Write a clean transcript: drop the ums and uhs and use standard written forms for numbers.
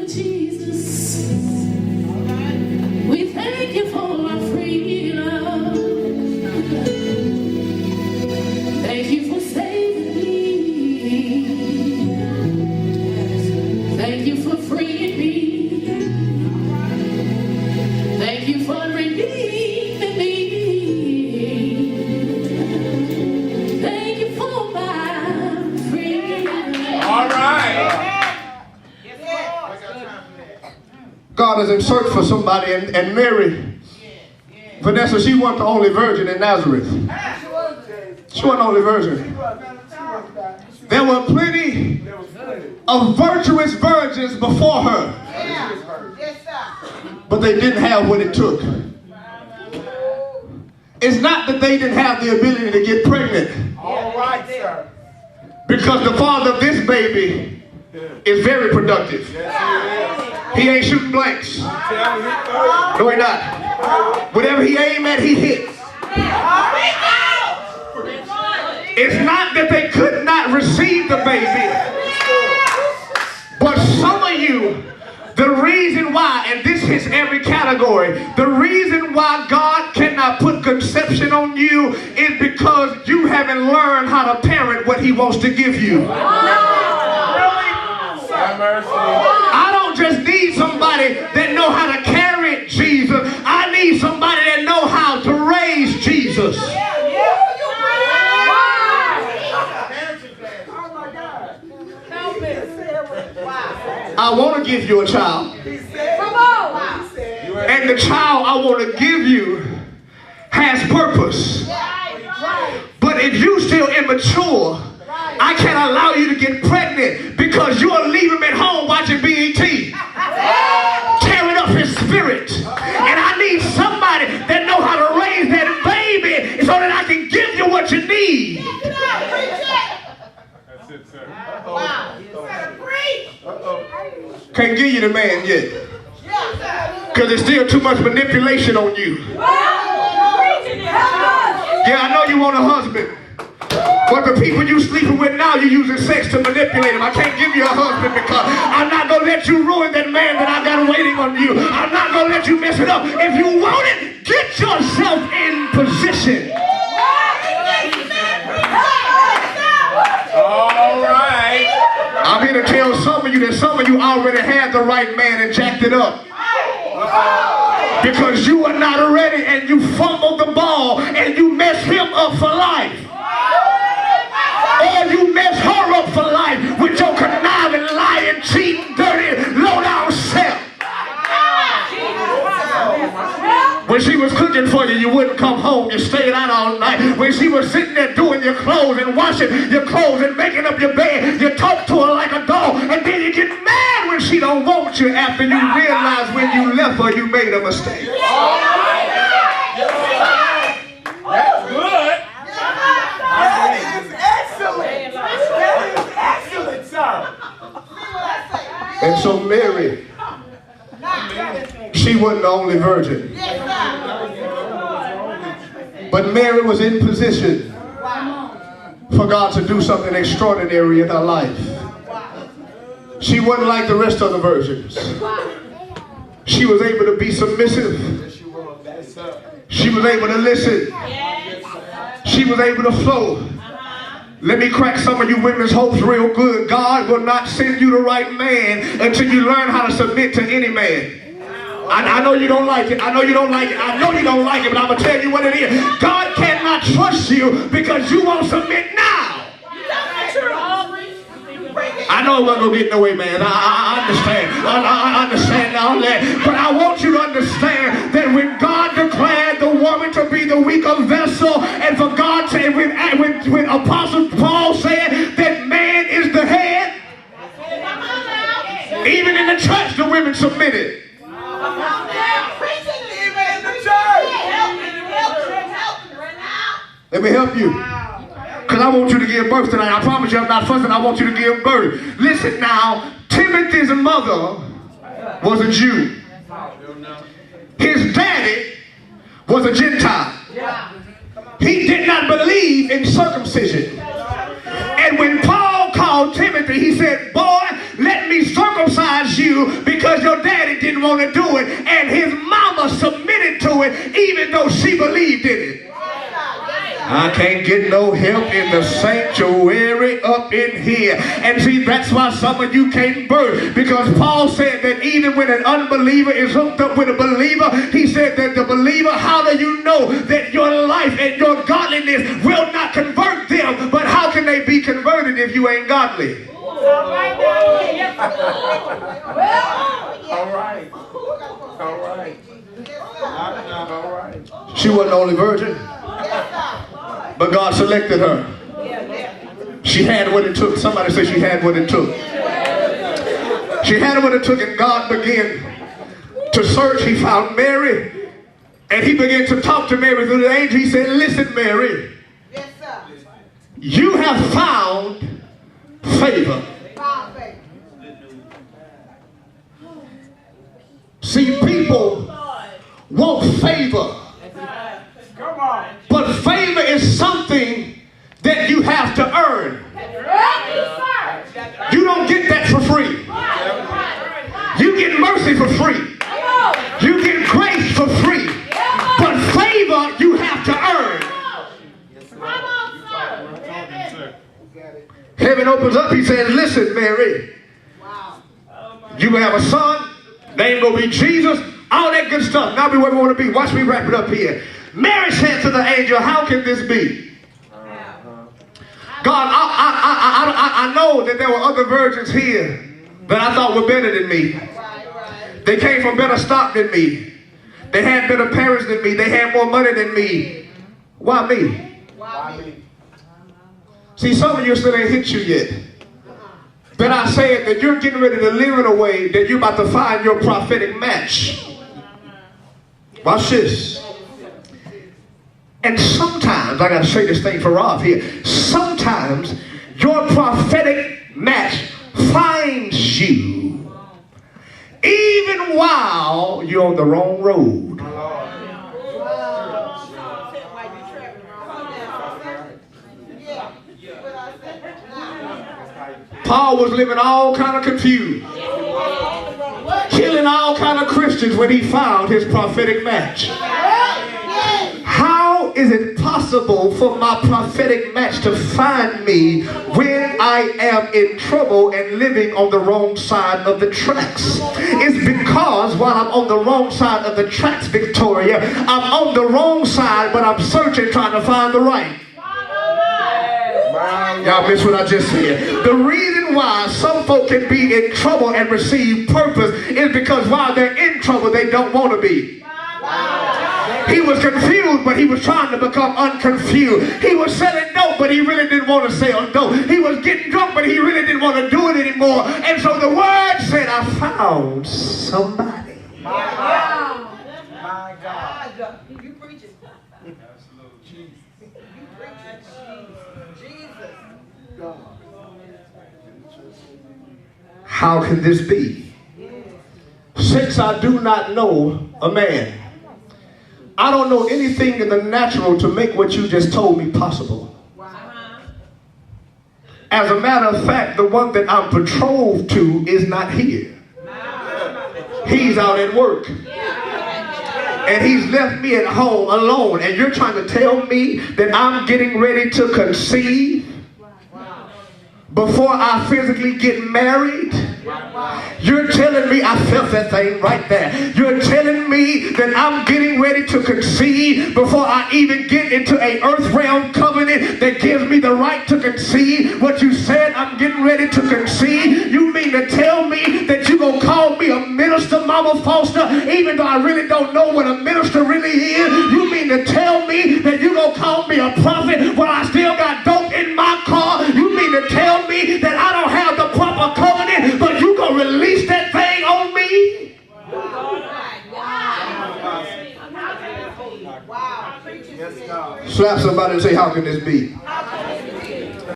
you, Jesus. We thank you for our freedom. Thank you for saving me. Thank you for freeing me. Thank you for redeeming me. Thank you for my freedom. All right. God is in search for somebody, and Mary, Vanessa, she wasn't the only virgin in Nazareth. She wasn't the only virgin. There were plenty of virtuous virgins before her, but they didn't have what it took. It's not that they didn't have the ability to get pregnant. All right, sir. Because the father of this baby is very productive. He ain't shooting blanks. No, he not. Whatever he aim at, he hits. It's not that they could not receive the baby, but some of you, the reason why, and this hits every category, the reason why God cannot put conception on you is because you haven't learned how to parent what he wants to give you. I don't just need somebody that know how to carry Jesus. I need somebody that know how to raise Jesus. I want to give you a child. And the child I want to give you has purpose. But if you still immature, I can't allow you to get pregnant because you'll leave him at home watching BET, tearing up his spirit. And I need somebody that know how to raise that baby so that I can give you what you need. That's it, sir. Wow. You better preach. Can't give you the man yet because there's still too much manipulation on you. Yeah, I know you want a husband, but the people you sleeping with now, you're using sex to manipulate them. I can't give you a husband because I'm not going to let you ruin that man that I got waiting on you. I'm not going to let you mess it up. If you want it, get yourself in position. All right. I'm here to tell some of you that some of you already had the right man and jacked it up. Because you are not ready and you fumbled the ball and you messed him up for life. Or you mess her up for life with your conniving, lying, cheating, dirty, low-down self. When she was cooking for you, you wouldn't come home. You stayed out all night. When she was sitting there doing your clothes and washing your clothes and making up your bed, you talk to her like a dog. And then you get mad when she don't want you after you realize when you left her, you made a mistake. That's good. Excellent, sir. And so Mary, she wasn't the only virgin. But Mary was in position for God to do something extraordinary in her life. She wasn't like the rest of the virgins. She was able to be submissive. She was able to listen. She was able to flow. Let me crack some of you women's hopes real good. God will not send you the right man until you learn how to submit to any man. I know you don't like it. I know you don't like it. I know you don't like it, but I'm going to tell you what it is. God cannot trust you because you won't submit now. I know it wasn't going to get no way, man. I understand. I understand now that. But I want you to understand that when God declared the woman to be the weaker vessel, and for God to, when Apostle Paul said that man is the head, even in the church the women submitted. Let me help you. Because I want you to give birth tonight. I promise you I'm not fussing. I want you to give birth. Listen now, Timothy's mother was a Jew. His daddy was a Gentile. He did not believe in circumcision. And when Paul called Timothy, he said, boy, let me circumcise you you because your daddy didn't want to do it, and his mama submitted to it even though she believed in it. I can't get no help in the sanctuary up in here. And see, that's why some of you can't birth, because Paul said that even when an unbeliever is hooked up with a believer, he said that the believer, how do you know that your life and your godliness will not convert them? But how can they be converted if you ain't godly? All right. All right. She wasn't the only virgin, but God selected her. She had what it took. Somebody say she had what it took. She had what it took, and God began to search. He found Mary, and he began to talk to Mary through the angel. He said, listen, Mary, you have found favor. See, people want favor. Come on. But favor is something that you have to earn. You don't get that for free. You get mercy for free. You get grace for free. But favor you have to earn. Heaven opens up. He says, listen, Mary, you will have a son. Name will be Jesus. All that good stuff. Now be where we want to be. Watch me wrap it up here. Mary said to the angel, how can this be? God, I know that there were other virgins here that I thought were better than me. They came from better stock than me. They had better parents than me. They had more money than me. Why me? See, some of you still ain't hit you yet. But I said that you're getting ready to live in a way that you're about to find your prophetic match. Watch this. And sometimes, I got to say this thing for Rob here, sometimes your prophetic match finds you even while you're on the wrong road. Paul was living all kind of confused, killing all kind of Christians when he found his prophetic match. How is it possible for my prophetic match to find me when I am in trouble and living on the wrong side of the tracks? It's because while I'm on the wrong side of the tracks, Victoria, I'm on the wrong side, but I'm searching, trying to find the right. Y'all miss what I just said. The reason why some folk can be in trouble and receive purpose is because while they're in trouble, they don't want to be. He was confused, but he was trying to become unconfused. He was selling dope, but he really didn't want to sell dope. He was getting drunk, but he really didn't want to do it anymore. And so the word said, I found somebody. My God. My God. You preaching. Jesus. You preaching. Jesus. How can this be? Since I do not know a man, I don't know anything in the natural to make what you just told me possible. As a matter of fact, the one that I'm betrothed to is not here. He's out at work. And he's left me at home alone. And you're trying to tell me that I'm getting ready to conceive before I physically get married? You're telling me, I felt that thing right there. You're telling me that I'm getting ready to conceive before I even get into a earth realm covenant that gives me the right to conceive. What you said, I'm getting ready to conceive. You mean to tell me that you're going to call me a minister, Mama Foster, even though I really don't know what a minister really is? You mean to tell me that you're going to call me a prophet while I still got dope in my car? You mean to tell me that I don't have the proper covenant, but you going to release that thing on me? Yes, God. Slap somebody and say, how can this be?